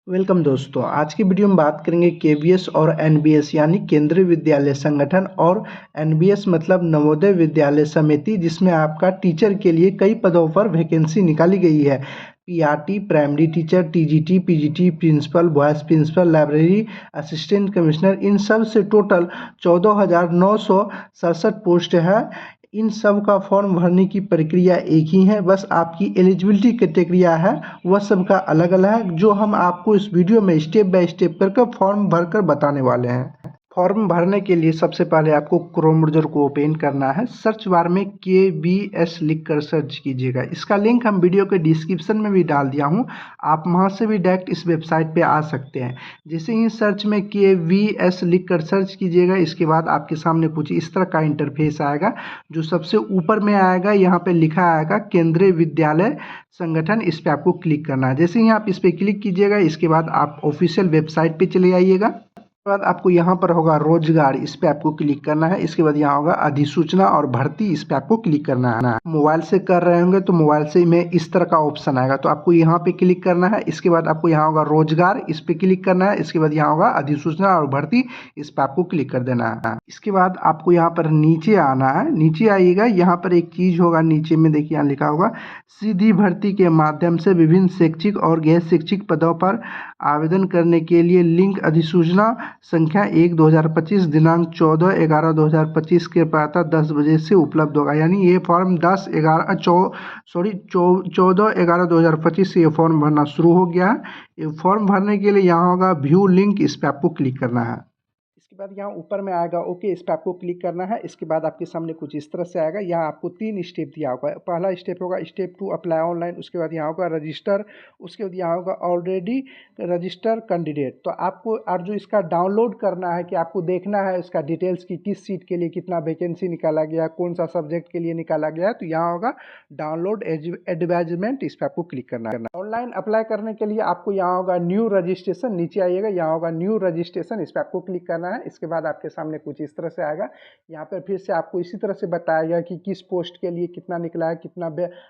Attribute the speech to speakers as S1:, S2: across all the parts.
S1: Welcome दोस्तों। आज की वीडियो में बात करेंगे केवीएस और एनबीएस यानी केंद्रीय विद्यालय संगठन और एनबीएस मतलब नवोदय विद्यालय समिति, जिसमें आपका टीचर के लिए कई पदों पर वैकेंसी निकाली गई है। PRT, primary teacher, TGT, PGT, principal, vice principal, library assistant commissioner, इन सब से टोटल 14,967 पोस्ट है। इन सब का फॉर्म भरने की प्रक्रिया एक ही है, बस आपकी एलिजिबिलिटी क्राइटेरिया है वह सबका अलग अलग है, जो हम आपको इस वीडियो में स्टेप बाय स्टेप करके फॉर्म भरकर बताने वाले हैं। फॉर्म भरने के लिए सबसे पहले आपको क्रोम ब्राउज़र को ओपन करना है। सर्च बार में KVS लिखकर सर्च कीजिएगा। इसका लिंक हम वीडियो के डिस्क्रिप्शन में भी डाल दिया हूँ, आप वहाँ से भी डायरेक्ट इस वेबसाइट पे आ सकते हैं। जैसे ही सर्च में KVS लिखकर सर्च कीजिएगा, इसके बाद आपके सामने कुछ इस तरह का इंटरफेस आएगा। जो सबसे ऊपर में आएगा, यहाँ पे लिखा आएगा केंद्रीय विद्यालय संगठन, इस पर आपको क्लिक करना है। जैसे ही आप इस पर क्लिक कीजिएगा, इसके बाद आप ऑफिशियल वेबसाइट पे चले आइएगा। उसके बाद आपको यहाँ पर होगा रोजगार, इस पे आपको क्लिक करना है। इसके बाद यहाँ होगा अधिसूचना और भर्ती, इस पे आपको क्लिक करना है। मोबाइल से कर रहे होंगे तो मोबाइल से में इस तरह का ऑप्शन आएगा, तो आपको यहाँ पे क्लिक करना है। इसके बाद आपको यहाँ होगा रोजगार, इस पे क्लिक करना है। इसके बाद यहाँ होगा अधिसूचना और भर्ती, इस पे आपको क्लिक कर देना है। इसके बाद आपको यहाँ पर नीचे आना है। नीचे आइएगा, यहाँ पर एक चीज होगा नीचे में, देखिए यहाँ लिखा होगा सीधी भर्ती के माध्यम से विभिन्न शैक्षिक और गैर शैक्षिक पदों पर आवेदन करने के लिए लिंक अधिसूचना संख्या 1/2025 दिनांक 14/11/2025 के प्रातः 10 बजे से उपलब्ध होगा। यानी ये फॉर्म 14/11/2025 से ये फॉर्म भरना शुरू हो गया है। ये फॉर्म भरने के लिए यहाँ होगा व्यू लिंक, इस पर आपको क्लिक करना है। इसके बाद यहाँ ऊपर में आएगा ओके, इस पर आपको क्लिक करना है। इसके बाद आपके सामने कुछ इस तरह से आएगा। यहाँ आपको 3 स्टेप दिया होगा। पहला स्टेप होगा स्टेप 2 अप्लाई ऑनलाइन, उसके बाद यहाँ होगा रजिस्टर, उसके बाद यहाँ होगा ऑलरेडी रजिस्टर कैंडिडेट। तो आपको और जो इसका डाउनलोड करना है कि आपको देखना है इसका डिटेल्स की किस सीट के लिए कितना वैकेंसी निकाला गया, कौन सा सब्जेक्ट के लिए निकाला गया है, तो यहाँ होगा डाउनलोड एडवर्टाइजमेंट, इस पर आपको क्लिक करना है। ऑनलाइन अप्लाई करने के लिए आपको यहाँ होगा न्यू रजिस्ट्रेशन, नीचे आइएगा, यहाँ होगा न्यू रजिस्ट्रेशन, इस पर आपको क्लिक करना है। इसके बाद आपके सामने कुछ इस तरह से आएगा। यहाँ पर फिर से आपको इसी तरह से बताया गया कि किस पोस्ट के लिए कितना निकला है, कितना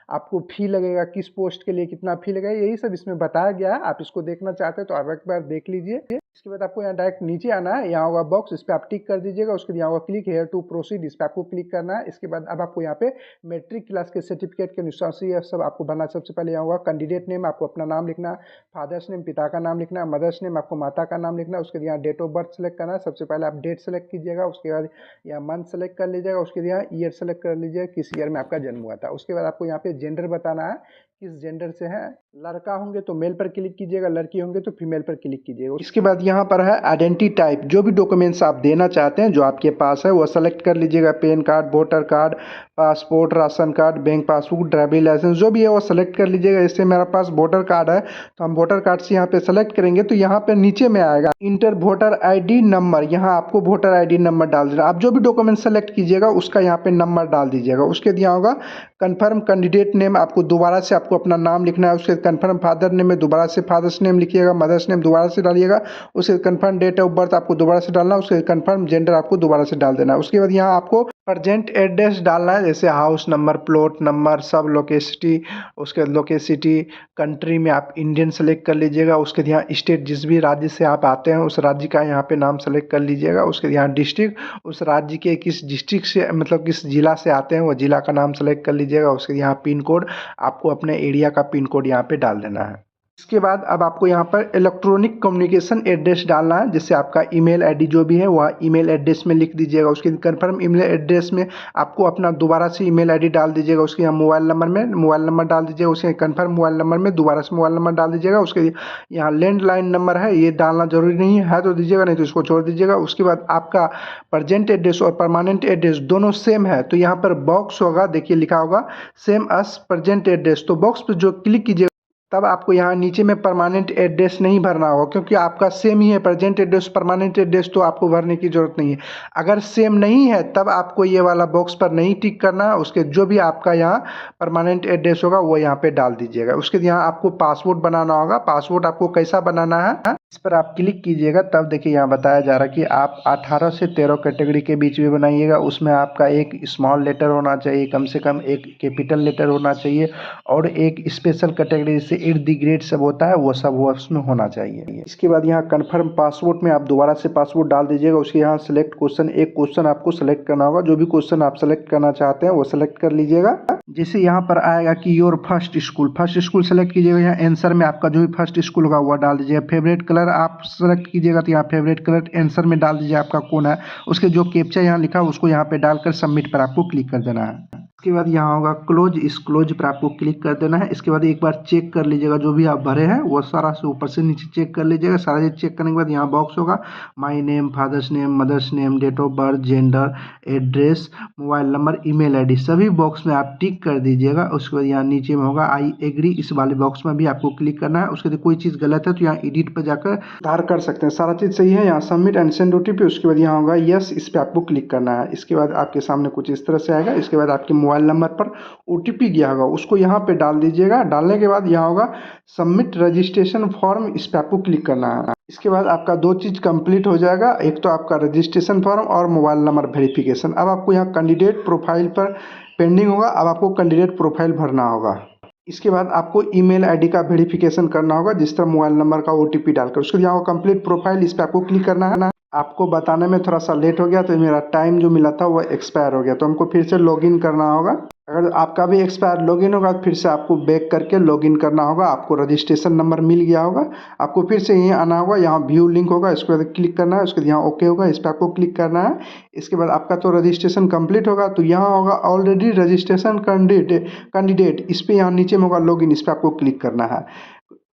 S1: आपको फी लगेगा, किस पोस्ट के लिए कितना फी लगेगा, यही सब इसमें बताया गया है। आप इसको देखना चाहते हैं तो आप एक बार देख लीजिए। इसके बाद आपको यहाँ डायरेक्ट नीचे आना है, यहाँ होगा बॉक्स, इस पर आप टिक कर दीजिएगा। उसके बाद यहाँ होगा क्लिक हेयर टू प्रोसीड, इस पर आपको क्लिक करना है। इसके बाद अब आपको यहाँ पे मैट्रिक क्लास के सर्टिफिकेट के अनुसार से यह सब आपको भरना। सबसे पहले यहाँ होगा कैंडिडेट नेम, आपको अपना नाम लिखना है, फादर्स नेम पिता का नाम लिखना है, मदर्स नेम आपको माता का नाम लिखना है। उसके बाद यहाँ डेट ऑफ बर्थ सेलेक्ट करना है। सबसे पहले आप डेट सेलेक्ट कीजिएगा, उसके बाद यहाँ मंथ सेलेक्ट कर लीजिएगा, उसके बाद यहाँ ईयर सेलेक्ट कर लीजिएगा किस ईयर में आपका जन्म हुआ था। उसके बाद आपको यहाँ पे जेंडर बताना है, किस जेंडर से है। लड़का होंगे तो मेल पर क्लिक कीजिएगा, लड़की होंगे तो फीमेल पर क्लिक कीजिएगा। इसके बाद यहाँ पर है आइडेंटिटी टाइप, जो भी डॉक्यूमेंट्स आप देना चाहते हैं जो आपके पास है वो सेलेक्ट कर लीजिएगा। Pan card, voter card, passport, ration card, bank passbook, driving licence, जो भी है वो सेलेक्ट कर लीजिएगा। जैसे मेरा पास वोटर कार्ड है तो हम वोटर कार्ड से यहाँ पे सेलेक्ट करेंगे, तो यहाँ पे नीचे में आएगा इंटर वोटर ID नंबर, यहाँ आपको वोटर ID नंबर डाल देना। आप जो भी डॉक्यूमेंट सेलेक्ट कीजिएगा उसका यहाँ पे नंबर डाल दीजिएगा। उसके दिया होगा कन्फर्म कैंडिडेट नेम, आपको दोबारा से आपको अपना नाम लिखना है। उसके कन्फर्म फादर नेम में दोबारा से फादर्स नेम लिखिएगा, मदर्स नेम दोबारा से डालिएगा। उसके कन्फर्म डेट ऑफ बर्थ आपको दोबारा से डालना है, उसके कन्फर्म जेंडर आपको दोबारा से डाल देना है। उसके बाद यहाँ आपको प्रजेंट एड्रेस डालना है, जैसे हाउस नंबर, प्लॉट नंबर, सब लोकेसिटी। उसके लोकेसिटी कंट्री में आप इंडियन सेलेक्ट कर लीजिएगा। उसके यहाँ स्टेट, जिस भी राज्य से आप आते हैं उस राज्य का यहाँ पे नाम सेलेक्ट कर लीजिएगा। उसके यहाँ डिस्ट्रिक्ट, उस राज्य के किस डिस्ट्रिक्ट से मतलब किस जिला से आते हैं वो जिला का नाम सेलेक्ट कर लीजिएगा। उसके यहाँ पिन कोड, आपको अपने एरिया का पिन कोड यहाँ पे डाल देना है। इसके बाद अब आपको यहाँ पर इलेक्ट्रॉनिक कम्युनिकेशन एड्रेस डालना है, जैसे आपका ईमेल आईडी जो भी है वह ईमेल एड्रेस में लिख दीजिएगा। उसके कन्फर्म ईमेल एड्रेस में आपको अपना दोबारा से ईमेल आईडी डाल दीजिएगा। उसके यहाँ मोबाइल नंबर में मोबाइल नंबर डाल दीजिएगा। उसके कन्फर्म मोबाइल नंबर में दोबारा से मोबाइल नंबर डाल दीजिएगा। उसके यहाँ लैंडलाइन नंबर है, ये डालना जरूरी नहीं है तो दीजिएगा, नहीं तो इसको छोड़ दीजिएगा। उसके बाद आपका प्रेजेंट एड्रेस और परमानेंट एड्रेस दोनों सेम है, तो यहाँ पर बॉक्स होगा, देखिए लिखा होगा सेम एज प्रेजेंट एड्रेस, तो बॉक्स पर जो क्लिक कीजिएगा तब आपको यहाँ नीचे में परमानेंट एड्रेस नहीं भरना होगा, क्योंकि आपका सेम ही है प्रेजेंट एड्रेस परमानेंट एड्रेस, तो आपको भरने की ज़रूरत नहीं है। अगर सेम नहीं है तब आपको ये वाला बॉक्स पर नहीं टिक करना है। उसके जो भी आपका यहाँ परमानेंट एड्रेस होगा वो यहाँ पे डाल दीजिएगा। उसके यहाँ आपको पासपोर्ट बनाना होगा। पासपोर्ट आपको कैसा बनाना है, इस पर आप क्लिक कीजिएगा, तब देखिए यहाँ बताया जा रहा है कि आप 18 से 13 कैटेगरी के बीच में बनाइएगा। उसमें आपका एक स्मॉल लेटर होना चाहिए, कम से कम एक कैपिटल लेटर होना चाहिए, और एक स्पेशल कैटेगरी से इर्द गिर्द सब होता है वो सब वो उसमें होना चाहिए। इसके बाद यहाँ कन्फर्म पासवर्ड में आप दोबारा से पासवर्ड डाल दीजिएगा। उसके यहाँ सेलेक्ट क्वेश्चन, एक क्वेश्चन आपको सेलेक्ट करना होगा। जो भी क्वेश्चन आप सेलेक्ट करना चाहते हैं वो सेलेक्ट कर लीजिएगा। जैसे यहाँ पर आएगा कि योर फर्स्ट स्कूल सेलेक्ट कीजिएगा। यहाँ आंसर में आपका जो भी फर्स्ट स्कूल होगा वो डाल दीजिएगा। फेवरेट कलर आप सेलेक्ट कीजिएगा, तो यहाँ फेवरेट कलर आंसर में डाल दीजिए आपका कौन है। उसके जो कैप्चा यहाँ लिखा है उसको यहाँ पे डालकर सबमिट पर आपको क्लिक कर देना है। इसके बाद यहाँ होगा क्लोज, इस क्लोज पर आपको क्लिक कर देना है। इसके बाद एक बार चेक कर लीजिएगा जो भी आप भरे हैं वो सारा से ऊपर से नीचे चेक कर लीजिएगा। सारा चीज चेक करने के बाद यहाँ बॉक्स होगा my name, father's name, mother's name, date of birth, gender, address, mobile number, email ID, सभी बॉक्स में आप टिक कर दीजिएगा। उसके बाद यहाँ नीचे में होगा आई एग्री, इस वाले बॉक्स में भी आपको क्लिक करना है। उसके बाद कोई चीज़ गलत है तो यहाँ एडिट पर जाकर सुधार कर सकते हैं। सारा चीज़ सही है, यहाँ सबमिट एंड सेंड ओटीपी। उसके बाद यहाँ होगा यस, इस पर आपको क्लिक करना है। इसके बाद आपके सामने कुछ इस तरह से आएगा। इसके बाद आपके मोबाइल नंबर पर ओटीपी गया होगा उसको यहाँ पे डाल दीजिएगा। डालने के बाद यहाँ होगा सबमिट रजिस्ट्रेशन फॉर्म, इस पर आपको क्लिक करना है। इसके बाद आपका दो चीज़ कंप्लीट हो जाएगा, एक तो आपका रजिस्ट्रेशन फॉर्म और मोबाइल नंबर वेरिफिकेशन। अब आपको यहाँ कैंडिडेट प्रोफाइल पर पेंडिंग होगा, अब आपको कैंडिडेट प्रोफाइल भरना होगा। इसके बाद आपको ईमेल आईडी का वेरिफिकेशन करना होगा जिस तरह मोबाइल नंबर का ओटीपी डालकर। उसके बाद यहाँ कंप्लीट प्रोफाइल, इस पर आपको क्लिक करना है। आपको बताने में थोड़ा सा लेट हो गया तो मेरा टाइम जो मिला था वो एक्सपायर हो गया, तो हमको फिर से लॉगिन करना होगा। अगर आपका भी एक्सपायर लॉगिन होगा तो फिर से आपको बैक करके लॉगिन करना होगा। आपको रजिस्ट्रेशन नंबर मिल गया होगा, आपको फिर से यहीं आना होगा। यहाँ व्यू लिंक होगा, इसके बाद क्लिक करना है। उसके बाद यहाँ ओके होगा, इस पर आपको क्लिक करना है। इसके बाद आपका तो रजिस्ट्रेशन कंप्लीट होगा, तो यहाँ होगा ऑलरेडी रजिस्ट्रेशन कैंडिडेट, इस पर यहाँ नीचे में होगा लॉगिन, इस पर आपको क्लिक करना है।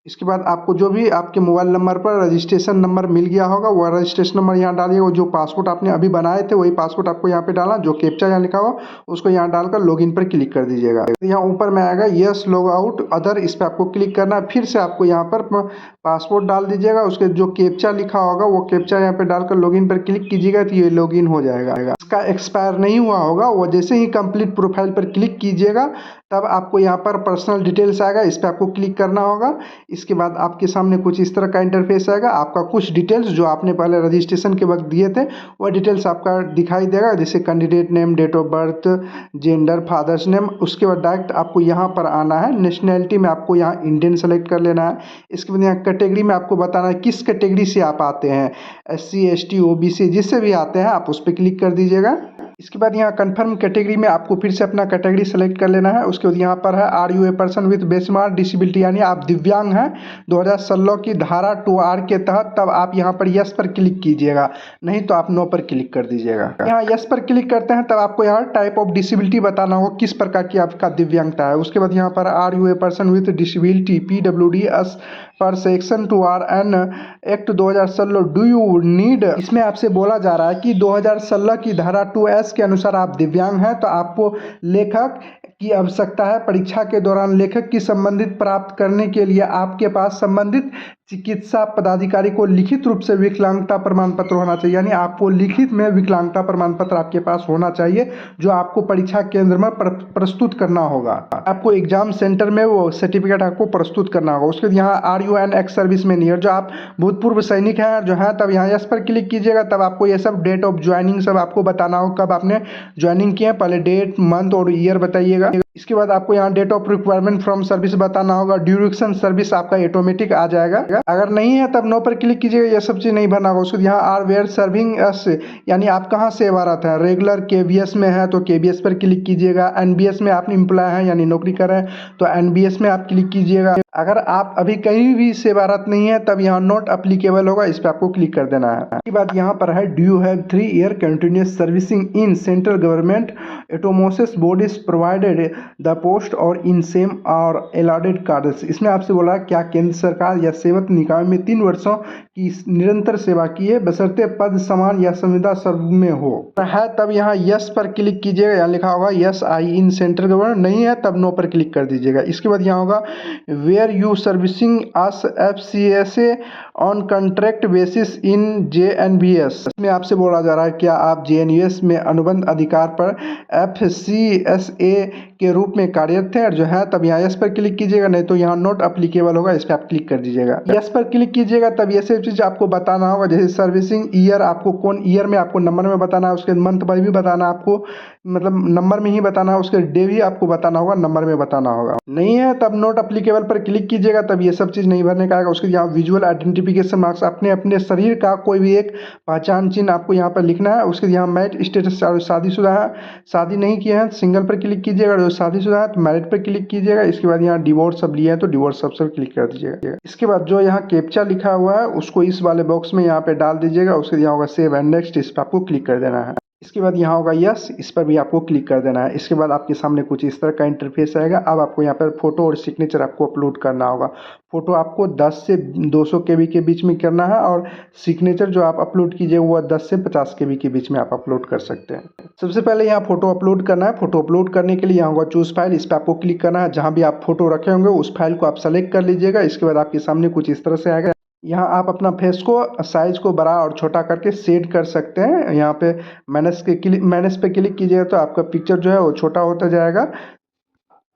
S1: इसके बाद आपको जो भी आपके मोबाइल नंबर पर रजिस्ट्रेशन नंबर मिल गया होगा वो रजिस्ट्रेशन नंबर यहाँ डालिएगा। जो पासवर्ड आपने अभी बनाए थे वही पासवर्ड आपको यहाँ पे डालना। जो कैप्चा यहाँ लिखा हो उसको यहाँ डालकर लॉगिन पर क्लिक कर दीजिएगा। यहाँ ऊपर में आएगा यस लॉग आउट अदर, इस पर आपको क्लिक करना है। फिर से आपको यहाँ पर पासवर्ड डाल दीजिएगा। उसके जो कैप्चा लिखा होगा वो कैप्चा यहाँ पे डालकर लॉगिन पर क्लिक कीजिएगा तो ये लॉगिन हो जाएगा। इसका एक्सपायर नहीं हुआ होगा, वो जैसे ही कंप्लीट प्रोफाइल पर क्लिक कीजिएगा तब आपको यहाँ पर पर्सनल डिटेल्स आएगा, इस पर आपको क्लिक करना होगा। इसके बाद आपके सामने कुछ इस तरह का इंटरफेस आएगा। आपका कुछ डिटेल्स जो आपने पहले रजिस्ट्रेशन के वक्त दिए थे वो डिटेल्स आपका दिखाई देगा, जैसे candidate name, date of birth, gender, father's name. उसके बाद डायरेक्ट आपको यहाँ पर आना है। नेशनैलिटी में आपको यहाँ इंडियन सेलेक्ट कर लेना है। इसके बाद यहाँ कैटेगरी में आपको बताना है किस कैटेगरी से आप आते हैं, SC ST OBC जिससे भी आते हैं आप उस पर क्लिक कर दीजिएगा। इसके बाद यहाँ कंफर्म कैटेगरी में आपको फिर से अपना कैटेगरी सेलेक्ट कर लेना है। उसके बाद यहाँ पर है are you a person with benchmark disability, यानी आप दिव्यांग हैं 2016 की धारा 2R के तहत, तब आप यहाँ पर यस पर क्लिक कीजिएगा, नहीं तो आप नो पर क्लिक कर दीजिएगा। यहाँ यस पर क्लिक करते हैं तब आपको यहाँ टाइप ऑफ डिसेबिलिटी बताना होगा किस प्रकार की आपका दिव्यांगता है। उसके बाद यहाँ पर are you a person with disability PWD S per section 2R an act 2016 do you need, इसमें आपसे बोला जा रहा है कि 2016 की धारा 2S के अनुसार आप दिव्यांग हैं तो आपको लेखक की आवश्यकता है। परीक्षा के दौरान लेखक की संबंधित प्राप्त करने के लिए आपके पास संबंधित चिकित्सा पदाधिकारी को लिखित रूप से विकलांगता प्रमाण पत्र होना चाहिए, यानी आपको लिखित में विकलांगता प्रमाण पत्र आपके पास होना चाहिए जो आपको परीक्षा केंद्र में प्रस्तुत करना होगा। आपको एग्जाम सेंटर में वो सर्टिफिकेट आपको प्रस्तुत करना होगा। उसके बाद यहाँ are you an ex service men near, जो आप भूतपूर्व सैनिक हैं जो हैं, तब यहाँ यस पर क्लिक कीजिएगा। तब आपको ये सब डेट ऑफ ज्वाइनिंग सब आपको बताना होगा, कब आपने ज्वाइनिंग किया, पहले डेट, मंथ और ईयर बताइएगा। इसके बाद आपको यहाँ date of requirement from service बताना होगा। ड्यूरेशन सर्विस आपका ऑटोमेटिक आ जाएगा। अगर नहीं है तब नो पर क्लिक कीजिएगा, ये सब चीज़ नहीं भरना होगा। उसके यहाँ आर वेयर सर्विंग एस, यानी आप कहाँ सेवारत हैं, रेगुलर KBS में है तो KBS पर क्लिक कीजिएगा। NBS में आप एम्प्लॉय हैं यानी नौकरी कर रहे हैं तो NBS में आप क्लिक कीजिएगा। अगर आप अभी कहीं भी सेवारत नहीं है तब यहाँ नॉट अप्लीकेबल होगा, इस पर आपको क्लिक कर देना है। इसके बाद यहाँ पर है do you have 3 year continuous servicing in central government automotive bodies provided the post और इन सेम और अलॉटेड कार्ड्स। इसमें आपसे बोला क्या केंद्र सरकार या सेवक निकाय में 3 वर्षों की निरंतर सेवा की है बशर्ते पद समान या संविदा सर्व में हो है, तब यहाँ यस पर क्लिक कीजिएगा। यहाँ लिखा होगा yes I in central government, नहीं है तब नो पर क्लिक कर दीजिएगा। इसके बाद यहाँ होगा where you servicing as FCSA on contract basis in JNBS। इसमें आपसे बोला जा रहा है क्या आप JNBS में अनुबंध अधिकार पर FCSA के रूप में कार्यरत थे और जो है तब यहाँ यस पर क्लिक कीजिएगा, नहीं तो यहाँ नॉट अप्लीकेबल होगा, इस पर आप क्लिक कर दीजिएगा। यस पर क्लिक कीजिएगा तब ये सब चीज़ आपको बताना होगा, जैसे सर्विसिंग ईयर आपको कौन ईयर में आपको नंबर में बताना है, उसके मंथ पर भी बताना है आपको, मतलब नंबर में ही बताना है, उसके डे भी आपको बताना होगा, नंबर में बताना होगा। नहीं है तब नॉट अप्लीकेबल पर क्लिक कीजिएगा, तब ये सब चीज़ नहीं भरने का आएगा। उसके यहाँ विजुअल आइडेंटिफिकेशन मार्क्स अपने अपने शरीर का कोई भी एक पहचान चिन्ह आपको यहाँ पर लिखना है। उसके यहाँ मैरिड स्टेटस शादीशुदा है, शादी नहीं किया है सिंगल पर क्लिक कीजिएगा, जो शादीशुदा है तो मैरिड पर क्लिक कीजिएगा। इसके बाद यहाँ डिवोर्स सब लिया है तो डिवोर्स सब पर क्लिक कर दीजिएगा। इसके बाद जो यहाँ कैप्चा लिखा हुआ है उसको इस वाले बॉक्स में यहाँ पे डाल दीजिएगा। उसके यहाँ होगा सेव एंड नेक्स्ट, इस पर आपको क्लिक कर देना है। इसके बाद यहाँ होगा यस, इस पर भी आपको क्लिक कर देना है। इसके बाद आपके सामने कुछ इस तरह का इंटरफेस आएगा। अब आपको यहाँ पर फोटो और सिग्नेचर आपको अपलोड करना होगा। फोटो आपको 10 से 200 KB के बीच में करना है और सिग्नेचर जो आप अपलोड कीजिए वो 10 से 50 KB के बीच में आप अपलोड कर सकते हैं। सबसे पहले यहाँ फोटो अपलोड करना है। फोटो अपलोड करने के लिए यहाँ होगा चूज फाइल, इस पर आपको क्लिक करना है। जहाँ भी आप फोटो रखे होंगे उस फाइल को आप सेलेक्ट कर लीजिएगा। इसके बाद आपके सामने कुछ इस तरह से आएगा। यहाँ आप अपना फेस को साइज को बड़ा और छोटा करके सेट कर सकते हैं। यहाँ पे मैनेज पे क्लिक कीजिएगा तो आपका पिक्चर जो है वो छोटा होता जाएगा।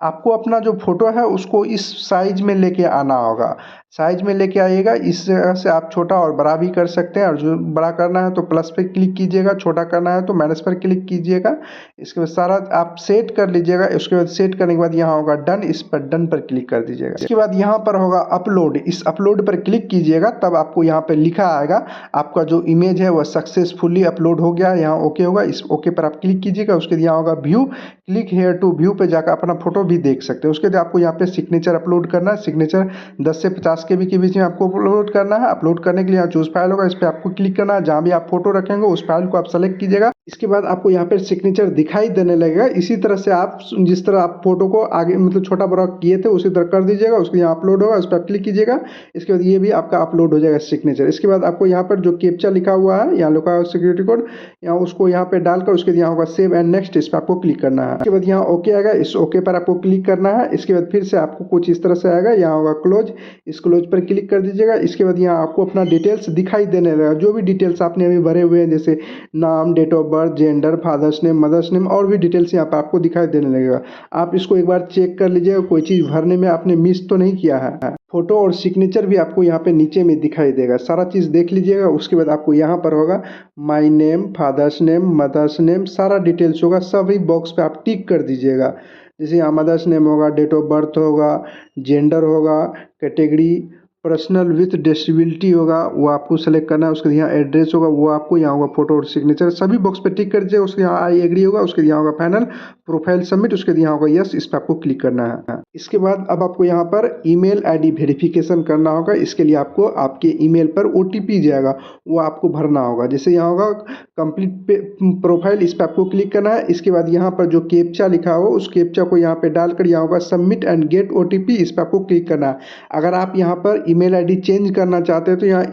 S1: आपको अपना जो फोटो है उसको इस साइज में लेके आना होगा, साइज में लेके आइएगा। इस जगह से आप छोटा और बड़ा भी कर सकते हैं, और जो बड़ा करना है तो प्लस पे क्लिक कीजिएगा, छोटा करना है तो माइनस पर क्लिक कीजिएगा। इसके बाद सारा आप सेट कर लीजिएगा। उसके बाद सेट करने के बाद यहाँ होगा डन, इस पर डन पर क्लिक कर दीजिएगा। इसके बाद यहाँ पर होगा अपलोड, इस अपलोड पर क्लिक कीजिएगा। तब आपको यहाँ पर लिखा आएगा आपका जो इमेज है वह सक्सेसफुली अपलोड हो गया। यहाँ ओके होगा, इस ओके पर आप क्लिक कीजिएगा। उसके बाद यहाँ होगा view, click here to view पे जाकर अपना फोटो भी देख सकते हैं। उसके बाद आपको यहाँ पे सिग्नेचर अपलोड करना है। सिग्नेचर 10 से 50 KB के बीच में आपको अपलोड करना है। अपलोड करने के लिए यहाँ चूज फाइल होगा, इस पर आपको क्लिक करना है। जहाँ भी आप फोटो रखेंगे उस फाइल को आप सेलेक्ट कीजिएगा। इसके बाद आपको यहाँ पे सिग्नेचर दिखाई देने लगेगा। इसी तरह से आप जिस तरह आप फोटो को आगे मतलब छोटा बड़ा किए थे उसी तरह कर दीजिएगा। उसके यहाँ अपलोड होगा, उस पर क्लिक कीजिएगा। इसके बाद ये भी आपका अपलोड हो जाएगा सिग्नेचर। इसके बाद आपको यहाँ पर जो कैप्चा लिखा हुआ है, यहाँ लिखा हुआ सिक्योरिटी कोड, यहाँ उसको यहाँ पे डालकर उसके यहाँ होगा सेव एंड नेक्स्ट, इस पर आपको क्लिक करना है। इसके बाद यहाँ ओके आएगा, इस ओके पर आपको क्लिक करना है। इसके बाद फिर से आपको कुछ इस तरह से आएगा, यहाँ होगा क्लोज, इस क्लोज पर क्लिक कर दीजिएगा। इसके बाद यहाँ आपको अपना डिटेल्स दिखाई देने लगेगा, जो भी डिटेल्स आपने अभी भरे हुए हैं, जैसे नाम, date of birth, gender, father's name, mother's name, और भी डिटेल्स यहाँ पर आपको दिखाई देने लगेगा। आप इसको एक बार चेक कर लीजिएगा, कोई चीज़ भरने में आपने मिस तो नहीं किया है। फोटो और सिग्नेचर भी आपको यहाँ पे नीचे में दिखाई देगा, सारा चीज़ देख लीजिएगा। उसके बाद आपको यहाँ पर होगा my name, father's name, mother's name, सारा डिटेल्स होगा। सभी बॉक्स पे आप टिक कर दीजिएगा। जैसे यहाँ मदर्स नेम होगा, डेट ऑफ बर्थ होगा, जेंडर होगा, कैटेगरी, पर्सनल विथ डिसेबिलिटी होगा, वो आपको सेलेक्ट करना है। उसके यहाँ एड्रेस होगा, वो आपको यहाँ होगा फोटो और सिग्नेचर, सभी बॉक्स पे टिक कर दीजिएगा। उसके यहाँ आई एग्री होगा, उसके यहाँ होगा फाइनल, प्रोफाइल सबमिट, उसके यहाँ होगा यस, इस पर आपको क्लिक करना है। इसके बाद अब आपको यहाँ पर ईमेल आईडी वेरिफिकेशन करना होगा। इसके लिए आपको आपके ईमेल पर OTP जाएगा, वो आपको भरना होगा। जैसे यहाँ होगा कंप्लीट प्रोफाइल, इस पर आपको क्लिक करना है। इसके बाद यहाँ पर जो कैप्चा लिखा हो उस कैप्चा को यहाँ पे डालकर यहाँ होगा सबमिट एंड गेट OTP, इस पर आपको क्लिक करना है। अगर आप यहाँ पर ईमेल आईडी चेंज करना चाहते हैं तो यहाँ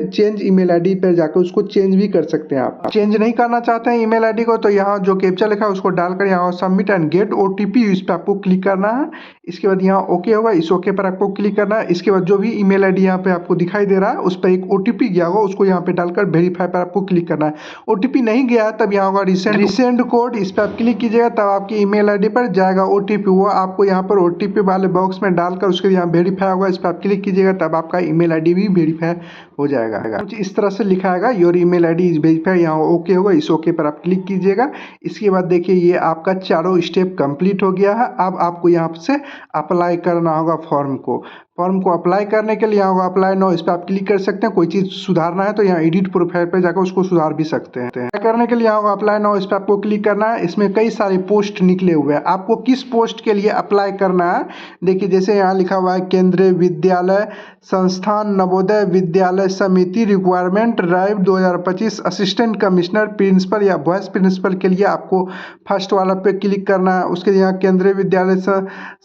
S1: चेंज ईमेल आईडी पर जाकर उसको चेंज भी कर सकते हैं। आप चेंज नहीं करना चाहते हैं ईमेल आईडी को तो यहाँ जो कैप्चा लिखा है उसको डालकर यहाँ सबमिट एंड गेट OTP, इस पर आपको क्लिक करना है। इसके बाद यहाँ ओके होगा, इस ओके पर आपको क्लिक करना है। इसके बाद जो भी ईमेल आईडी यहाँ पे आपको दिखाई दे रहा है उस पर एक OTP गया होगा, उसको यहाँ पे डालकर वेरीफाई पर आपको क्लिक करना है। OTP नहीं गया है तब यहाँ होगा रिसेंड कोड, इस पर आप क्लिक कीजिएगा, तब आपकी ईमेल आईडी पर जाएगा OTP, वो आपको यहाँ पर OTP वाले बॉक्स में डालकर उसके यहाँ वेरीफाई होगा, इस पर आप क्लिक कीजिएगा, तब आपका ईमेल आईडी भी वेरीफाई हो जाएगा। कुछ इस तरह से लिखा आएगा your email ID is verify, यहाँ ओके होगा, इस ओके पर आप क्लिक कीजिएगा। इसके बाद देखिए ये आपका चारों स्टेप कंप्लीट हो गया है। अब आपको यहाँ से अप्लाई करना होगा फॉर्म को। फॉर्म को अप्लाई करने के लिए यहाँ होगा अप्लाई नाउ, इस पर आप क्लिक कर सकते हैं। कोई चीज़ सुधारना है तो यहाँ एडिट प्रोफाइल पे जाकर उसको सुधार भी सकते हैं। अप्लाई करने के लिए यहाँ होगा अप्लाई नाउ, इस पर आपको क्लिक करना है। इसमें कई सारे पोस्ट निकले हुए हैं, आपको किस पोस्ट के लिए अप्लाई करना है देखिए। जैसे यहाँ लिखा हुआ है केंद्रीय विद्यालय संस्थान Navodaya Vidyalaya Samiti requirement drive 2025 assistant commissioner principal या वाइस प्रिंसिपल के लिए आपको फर्स्ट वाला पे क्लिक करना है। उसके यहाँ केंद्रीय विद्यालय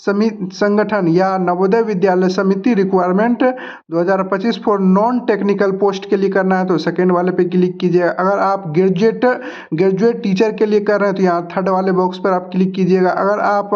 S1: समिति संगठन या Navodaya Vidyalaya Samiti requirement 2025 for non technical post के लिए करना है तो सेकेंड वाले पे क्लिक कीजिएगा। अगर आप ग्रेजुएट टीचर के लिए कर रहे हैं तो यहाँ थर्ड वाले बॉक्स पर आप क्लिक कीजिएगा। अगर आप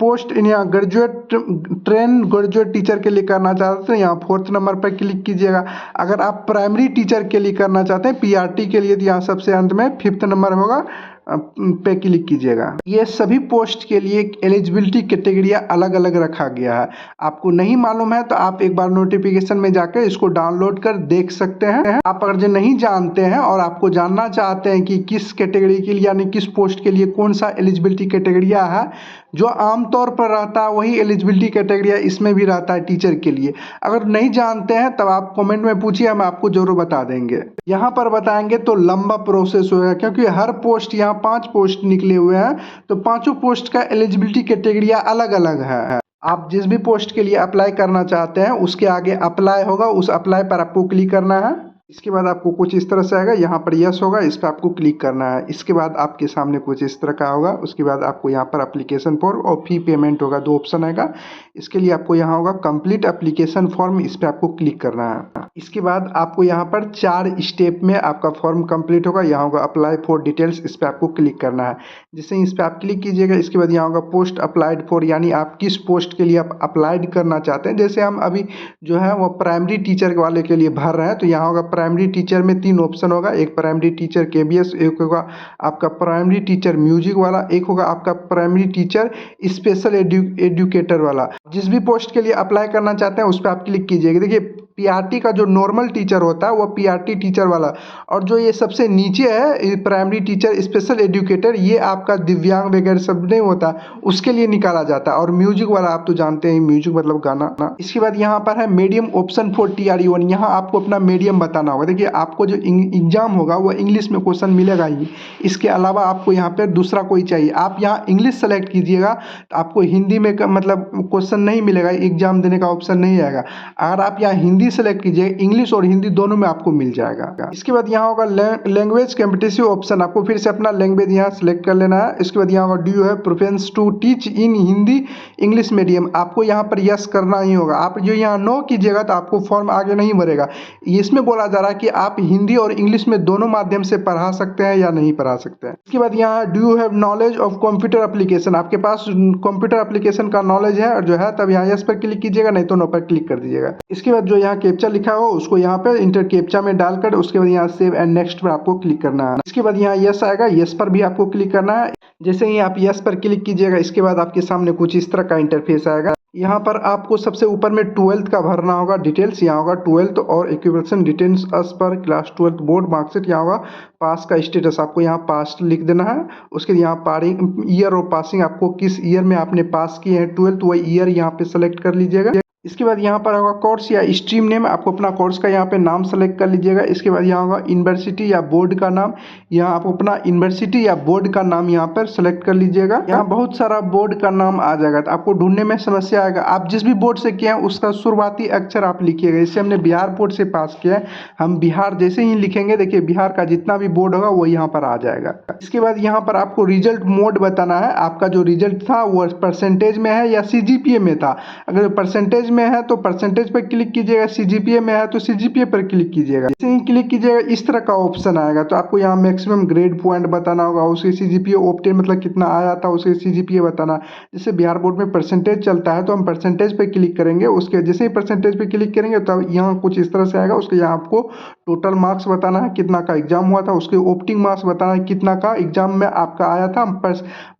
S1: पोस्ट यहाँ ग्रेजुएट टीचर के लिए करना चाहते हैं यहाँ फोर्थ नंबर पर क्लिक कीजिएगा। अगर आप प्राइमरी टीचर के लिए करना चाहते हैं PRT के लिए तो यहाँ सबसे अंत में फिफ्थ नंबर होगा पे क्लिक कीजिएगा। ये सभी पोस्ट के लिए एलिजिबिलिटी कैटेगरिया अलग अलग रखा गया है। आपको नहीं मालूम है तो आप एक बार नोटिफिकेशन में जाकर इसको डाउनलोड कर देख सकते हैं। आप अगर जो नहीं जानते हैं और आपको जानना चाहते हैं कि किस कैटेगरी के लिए यानी किस पोस्ट के लिए कौन सा एलिजिबिलिटी कैटेगरिया है, जो आमतौर पर रहता है वही एलिजिबिलिटी कैटेगरिया इसमें भी रहता है टीचर के लिए। अगर नहीं जानते हैं तब आप कमेंट में पूछिए, हम आपको जरूर बता देंगे। यहाँ पर बताएंगे तो लंबा प्रोसेस होगा, क्योंकि हर पोस्ट यहाँ 5 पोस्ट निकले हुए हैं, तो पांचों पोस्ट का एलिजिबिलिटी कैटेगरिया अलग अलग है। आप जिस भी पोस्ट के लिए अप्लाई करना चाहते हैं उसके आगे अप्लाई होगा, उस अप्लाई पर आपको क्लिक करना है। इसके बाद आपको कुछ इस तरह से आएगा, यहाँ पर यस होगा, इस पर आपको क्लिक करना है। इसके बाद आपके सामने कुछ इस तरह का होगा। उसके बाद आपको यहाँ पर एप्लीकेशन फॉर्म और फी पेमेंट होगा, 2 ऑप्शन आएगा। इसके लिए आपको यहाँ होगा कंप्लीट एप्लीकेशन फॉर्म, इस पर आपको क्लिक करना है। इसके बाद आपको यहाँ पर 4 स्टेप में आपका फॉर्म कंप्लीट होगा। यहाँ होगा अप्लाई फॉर डिटेल्स, इस पर आपको क्लिक करना है। जैसे इस पर आप क्लिक कीजिएगा, इसके बाद यहाँ होगा पोस्ट अप्लाइड फॉर, यानी आप किस पोस्ट के लिए आप अप्लाइड करना चाहते हैं। जैसे हम अभी जो है वो प्राइमरी टीचर वाले के लिए भर रहे हैं, तो यहाँ होगा प्राइमरी टीचर में 3 ऑप्शन होगा, एक प्राइमरी टीचर KBS, एक होगा आपका प्राइमरी टीचर म्यूजिक वाला, एक होगा आपका प्राइमरी टीचर स्पेशल एजुकेटर वाला। जिस भी पोस्ट के लिए अप्लाई करना चाहते हैं उस पर आप क्लिक कीजिएगा। देखिए PRT का जो नॉर्मल टीचर होता है वो PRT टीचर वाला, और जो ये सबसे नीचे है प्राइमरी टीचर स्पेशल एजुकेटर, ये आपका दिव्यांग वगैरह सब नहीं होता उसके लिए निकाला जाता है। और म्यूजिक वाला आप तो जानते हैं, म्यूजिक मतलब गाना ना। इसके बाद यहाँ पर है मीडियम ऑप्शन फॉर TRE1, यहाँ आपको अपना मीडियम बताना होगा। देखिए आपको जो एग्जाम होगा वो इंग्लिश में क्वेश्चन मिलेगा ही, इसके अलावा आपको यहाँ पर दूसरा कोई चाहिए। आप यहाँ इंग्लिश सेलेक्ट कीजिएगा तो आपको हिंदी में मतलब क्वेश्चन नहीं मिलेगा, एग्जाम देने का ऑप्शन नहीं आएगा। अगर आप यहाँ हिंदी सेलेक्ट कीजिए, इंग्लिश और हिंदी दोनों में आपको मिल जाएगा। इसके बाद यहाँ होगा लैंग्वेज कॉम्पिटिटिव ऑप्शन, आपको फिर से अपना लैंग्वेज यहाँ सेलेक्ट कर लेना है। इसके बाद यहाँ होगा do you have preference to teach in Hindi English medium, आपको यहाँ पर यस करना ही होगा। आप जो यहाँ नो कीजिएगा तो आपको फॉर्म आगे नहीं बढ़ेगा। इसमें बोला जा रहा है कि आप हिंदी और इंग्लिश में दोनों माध्यम से पढ़ा सकते हैं या नहीं पढ़ा सकते हैं। इसके बाद यहाँ do you have knowledge of computer application, आपके पास कंप्यूटर एप्लीकेशन का नॉलेज है और जो है तब यहाँ यस पर क्लिक कीजिएगा, नहीं तो नो पर क्लिक कर दीजिएगा। इसके बाद जो यहाँ कैप्चा लिखा हो उसको यहाँ पे इंटर कैप्चा में डालकर उसके बाद यहाँ सेव एंड नेक्स्ट पर आपको क्लिक करना है। इसके बाद यहाँ यस आएगा, यस पर भी आपको क्लिक करना है। जैसे ही आप यस पर क्लिक कीजिएगा इसके बाद आपके सामने कुछ इस तरह का इंटरफेस आएगा। यहाँ पर आपको सबसे ऊपर में 12th का भरना होगा डिटेल्स, यहाँ होगा 12th और इक्विवेलेंस डिटेल्स अस पर क्लास 12th बोर्ड मार्कशीट, यहाँ होगा पास का स्टेटस, आपको यहाँ पास लिख देना है। उसके यहाँ ईयर और पासिंग, आपको किस ईयर में आपने पास किए हैं 12th वही ईयर यहाँ पे सेलेक्ट कर लीजिएगा। इसके बाद यहाँ पर होगा कोर्स या स्ट्रीम नेम, आपको अपना कोर्स का यहाँ पे नाम सेलेक्ट कर लीजिएगा। इसके बाद यहाँ होगा यूनिवर्सिटी या बोर्ड का नाम, यहाँ आप अपना यूनिवर्सिटी या बोर्ड का नाम यहाँ पर सेलेक्ट कर लीजिएगा। यहाँ बहुत सारा बोर्ड का नाम आ जाएगा तो आपको ढूंढने में समस्या आएगा। आप जिस भी बोर्ड से किए हैं उसका शुरुआती अक्षर आप लिखिएगा। जैसे हमने बिहार बोर्ड से पास किया है, हम बिहार जैसे ही लिखेंगे देखिए बिहार का जितना भी बोर्ड होगा वो यहाँ पर आ जाएगा। इसके बाद यहाँ पर आपको रिजल्ट मोड बताना है, आपका जो रिजल्ट था वो परसेंटेज में है या CGPA में था। अगर परसेंटेज में है तो परसेंटेज पर क्लिक कीजिएगा, CGPA में है तो CGPA पर क्लिक कीजिएगा। जैसे ही क्लिक कीजिएगा इस तरह का ऑप्शन आएगा, तो आपको यहाँ मैक्सिमम ग्रेड पॉइंट बताना होगा, उसके CGPA ऑप्टेन मतलब कितना आया था उसके CGPA बताना। जैसे बिहार बोर्ड में परसेंटेज चलता है तो हम परसेंटेज पे क्लिक करेंगे, उसके जैसे ही परसेंटेज पे क्लिक करेंगे तब यहाँ कुछ इस तरह से आएगा। उसके यहाँ आपको टोटल मार्क्स बताना है, कितना का एग्जाम हुआ था, उसके ऑप्टिंग मार्क्स बताना है, कितना का एग्जाम में आपका आया था।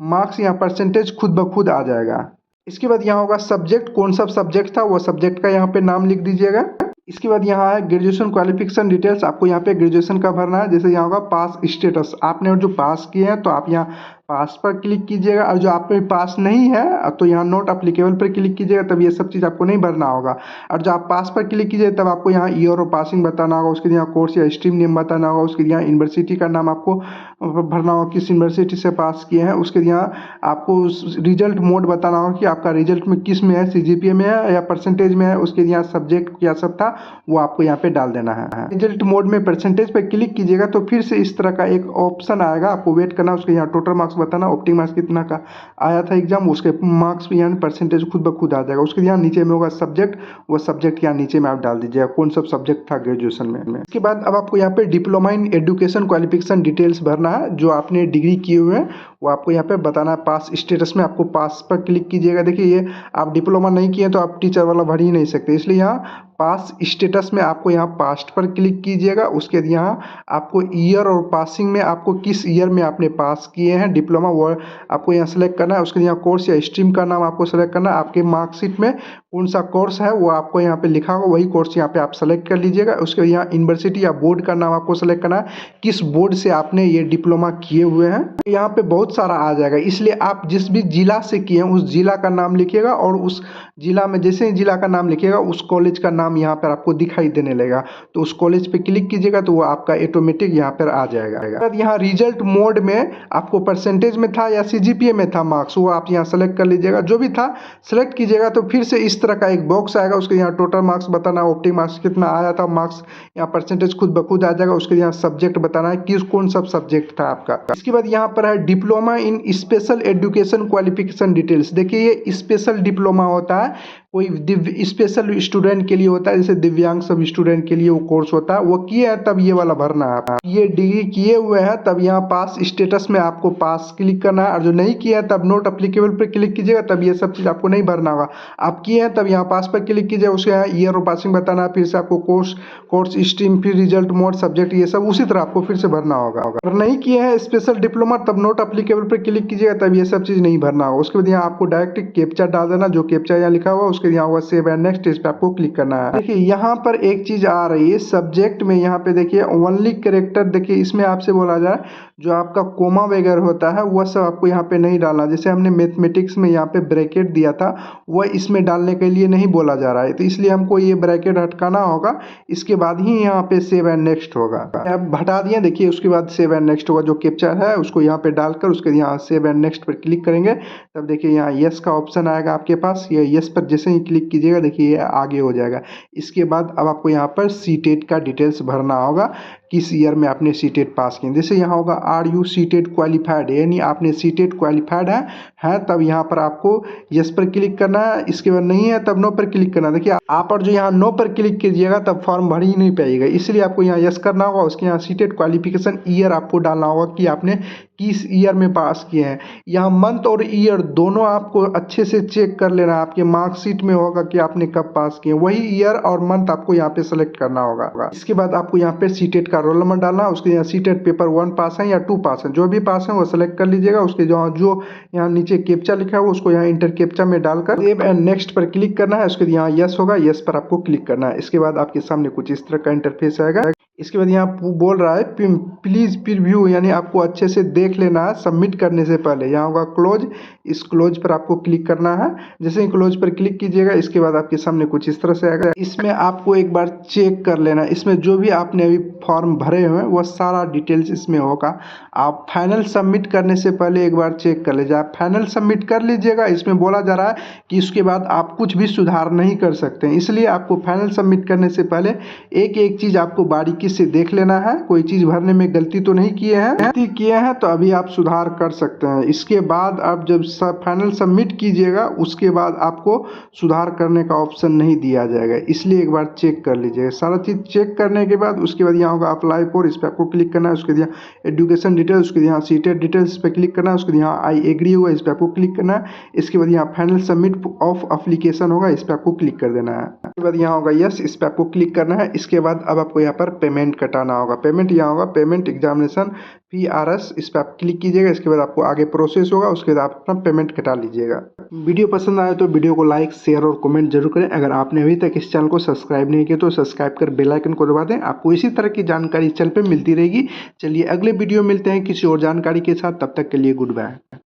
S1: मार्क्स यहाँ परसेंटेज खुद ब खुद आ जाएगा। इसके बाद यहाँ होगा सब्जेक्ट, कौन सा सब्जेक्ट था वो सब्जेक्ट का यहाँ पे नाम लिख दीजिएगा। इसके बाद यहाँ है ग्रेजुएशन क्वालिफिकेशन डिटेल्स, आपको यहाँ पे ग्रेजुएशन का भरना है। जैसे यहाँ होगा पास स्टेटस, आपने जो पास किए हैं तो आप यहाँ पास पर क्लिक कीजिएगा, और जो आप में पास नहीं है तो यहाँ नॉट अप्लीकेबल पर क्लिक कीजिएगा, तब ये सब चीज़ आपको नहीं भरना होगा। और जो आप पास पर क्लिक कीजिए तब आपको यहाँ ईयर और पासिंग बताना होगा, उसके यहाँ कोर्स या स्ट्रीम नेम बताना होगा, उसके यहाँ यूनिवर्सिटी का नाम आपको भरना होगा, किस यूनिवर्सिटी से पास किए हैं। उसके यहाँ आपको रिजल्ट मोड बताना होगा कि आपका रिजल्ट में किस में है, CGPA में है या परसेंटेज में है। उसके यहाँ सब्जेक्ट क्या सब था वो आपको यहाँ पे डाल देना है। रिजल्ट मोड में परसेंटेज पर क्लिक कीजिएगा तो फिर से इस तरह का एक ऑप्शन आएगा, आपको वेट करना। उसके यहाँ टोटल मार्क्स बताना, ऑप्टिंग मार्क्स कितना का आया था एग्जाम, उसके मार्क्स भी यहाँ परसेंटेज खुद ब खुद आ जाएगा। उसके यहाँ नीचे में होगा सब्जेक्ट, वो सब्जेक्ट यहाँ नीचे में आप डाल दीजिएगा कौन सा सब्जेक्ट था ग्रेजुएशन में। इसके बाद अब आपको यहाँ पे diploma in education qualification details भरना है, जो आपने डिग्री किए हुए हैं वो आपको यहाँ पे बताना है। पास स्टेटस में आपको पास पर क्लिक कीजिएगा। देखिए ये आप डिप्लोमा नहीं किए तो आप टीचर वाला भर ही नहीं सकते, इसलिए यहाँ पास स्टेटस में आपको यहाँ पास्ट पर क्लिक कीजिएगा। उसके बाद यहाँ आपको ईयर और पासिंग में आपको किस ईयर में आपने पास किए हैं डिप्लोमा वो आपको यहाँ सेलेक्ट करना है। उसके यहाँ कोर्स या स्ट्रीम का नाम आपको सेलेक्ट करना है। आपके मार्कशीट में कौन सा कोर्स है वो आपको यहाँ पे लिखा होगा, वही कोर्स यहाँ पे आप सेलेक्ट कर लीजिएगा। उसके बाद यहाँ यूनिवर्सिटी या बोर्ड का नाम आपको सेलेक्ट करना है, किस बोर्ड से आपने ये डिप्लोमा किए हुए हैं। यहाँ पे बहुत सारा आ जाएगा, इसलिए आप जिस भी जिला से किए हैं उस जिला का नाम लिखिएगा और उस जिला में जैसे ही जिला का नाम लिखिएगा उस कॉलेज का नाम यहाँ पर आपको दिखाई देने लगेगा। तो उस कॉलेज पे क्लिक कीजिएगा तो वो आपका ऑटोमेटिक यहाँ पर आ जाएगा। यहाँ रिजल्ट मोड में आपको परसेंटेज में था या सीजीपीए में था मार्क्स, वो आप यहाँ सेलेक्ट कर लीजिएगा। जो भी था सेलेक्ट कीजिएगा तो फिर से इस तरह का एक बॉक्स आएगा। उसके यहाँ टोटल मार्क्स बताना, ऑप्टिक मार्क्स कितना आया था, मार्क्स यहाँ परसेंटेज खुद ब खुद आ जाएगा। उसके यहाँ सब्जेक्ट बताना है किस कौन सब सब्जेक्ट था आपका। इसके बाद यहाँ पर है diploma in special education qualification details. देखिए ये स्पेशल डिप्लोमा होता है, कोई स्पेशल स्टूडेंट के लिए होता है, जैसे दिव्यांग सब स्टूडेंट के लिए वो कोर्स होता है। वो किए हैं तब ये वाला भरना है। ये डिग्री किए हुए हैं तब यहाँ पास स्टेटस में आपको पास क्लिक करना है, और जो नहीं किया है तब नोट अप्लीकेबल पर क्लिक कीजिएगा, तब ये सब चीज़ आपको नहीं भरना होगा। आप किए हैं तब यहाँ पास पर क्लिक कीजिए। उसके यहाँ ईयर और पासिंग बताना है, फिर से आपको कोर्स स्ट्रीम, फिर रिजल्ट मोड, सब्जेक्ट, ये सब उसी तरह आपको फिर से भरना होगा। अगर नहीं किए हैं स्पेशल डिप्लोमा तब नोट अप्लीकेबल पर क्लिक कीजिएगा, तब ये सब चीज़ नहीं भरना होगा। उसके बाद यहाँ आपको डायरेक्ट कैप्चा डाल देना, जो कैप्चा यहाँ लिखा हुआ उसके यहाँ हुआ सेव एंड नेक्स्ट, इस पे आपको क्लिक करना है। देखिए यहाँ पर एक चीज आ रही है सब्जेक्ट में, यहाँ पे देखिए ओनली कैरेक्टर, देखिए इसमें आपसे बोला जाए जो आपका कोमा वगैरह होता है वह सब आपको यहाँ पे नहीं डालना। जैसे हमने मैथमेटिक्स में यहाँ पे ब्रैकेट दिया था वह इसमें डालने के लिए नहीं बोला जा रहा है, तो इसलिए हमको ये ब्रैकेट हटकाना होगा। इसके बाद ही यहाँ पे सेव एंड नेक्स्ट होगा। अब हटा दिए, देखिए उसके बाद सेव एंड नेक्स्ट होगा। जो कैप्चर है उसको यहाँ पे डालकर उसके यहाँ सेव एंड नेक्स्ट पर क्लिक करेंगे, तब देखिए यहाँ यस का ऑप्शन आएगा आपके पास। ये यस पर जैसे ही क्लिक कीजिएगा देखिए ये आगे हो जाएगा। इसके बाद अब आपको यहाँ पर सीटेट का डिटेल्स भरना होगा, किस ईयर में आपने सीटेट पास किए। जैसे यहाँ होगा आर यू सीटेट क्वालिफाइड, यानी आपने सीटेट क्वालिफाइड है तब यहाँ पर आपको यस पर क्लिक करना है। इसके बाद नहीं है तब नो पर क्लिक करना है। देखिए आप और जो यहाँ नो पर क्लिक कीजिएगा तब फॉर्म भर ही नहीं पाएगा, इसलिए आपको यहाँ यस करना होगा। उसके यहाँ सीटेट क्वालिफिकेशन ईयर आपको डालना होगा कि आपने किस ईयर में पास किए हैं। यहाँ मंथ और ईयर दोनों आपको अच्छे से चेक कर लेना है। आपके मार्कशीट में होगा कि आपने कब पास किए, वही ईयर और मंथ आपको यहाँ पे सेलेक्ट करना होगा। इसके बाद आपको यहाँ पे सीटेट का रोल नंबर डालना है। उसके यहाँ सीटेट पेपर 1 पास है या 2 पास है, जो भी पास है वो सेलेक्ट कर लीजिएगा। उसके जो यहाँ नीचे कैप्चा लिखा है उसको यहाँ इंटर कैप्चा में डालकर सेव एंड नेक्स्ट पर क्लिक करना है। उसके यहाँ यस होगा, यस पर आपको क्लिक करना है। इसके बाद आपके सामने कुछ इस तरह का इंटरफेस आएगा। इसके बाद यहाँ बोल रहा है प्लीज प्रीव्यू, यानी आपको अच्छे से देख लेना है सबमिट करने से पहले। यहाँ होगा क्लोज, इस क्लोज पर आपको क्लिक करना है। जैसे ही क्लोज पर क्लिक कीजिएगा इसके बाद आपके सामने कुछ इस तरह से आएगा। इसमें आपको एक बार चेक कर लेना, इसमें जो भी आपने अभी फॉर्म भरे हुए हैं वह सारा डिटेल्स इसमें होगा। आप फाइनल सबमिट करने से पहले एक बार चेक कर लीजिए। आप फाइनल सबमिट कर लीजिएगा। इसमें बोला जा रहा है कि इसके बाद आप कुछ भी सुधार नहीं कर सकते हैं, इसलिए आपको फाइनल सबमिट करने से पहले एक एक चीज़ आपको बारीकी से देख लेना है। कोई चीज़ भरने में गलती तो नहीं किए हैं, गलती किए हैं तो अभी आप सुधार कर सकते हैं। इसके बाद आप जब फाइनल सबमिट कीजिएगा उसके बाद आपको सुधार करने का ऑप्शन नहीं दिया जाएगा, इसलिए एक बार चेक कर लीजिएगा। सारा चीज़ चेक करने के बाद उसके बाद यहाँ होगा अप्लाई फॉर, इस पर आपको क्लिक करना है। उसके यहाँ एजुकेशन डिटेल्स, उसके यहाँ सीटेड डिटेल्स पे क्लिक करना है। उसके यहाँ आई एग्री हुआ, इस पर आपको क्लिक करना है। इसके बाद यहाँ फाइनल सबमिट ऑफ एप्लीकेशन होगा, इस पर आपको क्लिक कर देना है। उसके बाद यहाँ होगा यस, इस पर आपको क्लिक करना है। इसके बाद अब आपको यहाँ पर पेमेंट कटाना होगा। पेमेंट यहाँ होगा पेमेंट एग्जामिनेशन PRS, इस पर आप क्लिक कीजिएगा। इसके बाद आपको आगे प्रोसेस होगा, उसके बाद आप अपना पेमेंट कटा लीजिएगा। वीडियो पसंद आए तो वीडियो को लाइक शेयर और कमेंट जरूर करें। अगर आपने अभी तक इस चैनल को सब्सक्राइब नहीं किया तो सब्सक्राइब कर बेल आइकन को दबा दें। आपको इसी तरह की जानकारी इस चैनल पर मिलती रहेगी। चलिए अगले वीडियो मिलते हैं किसी और जानकारी के साथ, तब तक के लिए गुड बाय।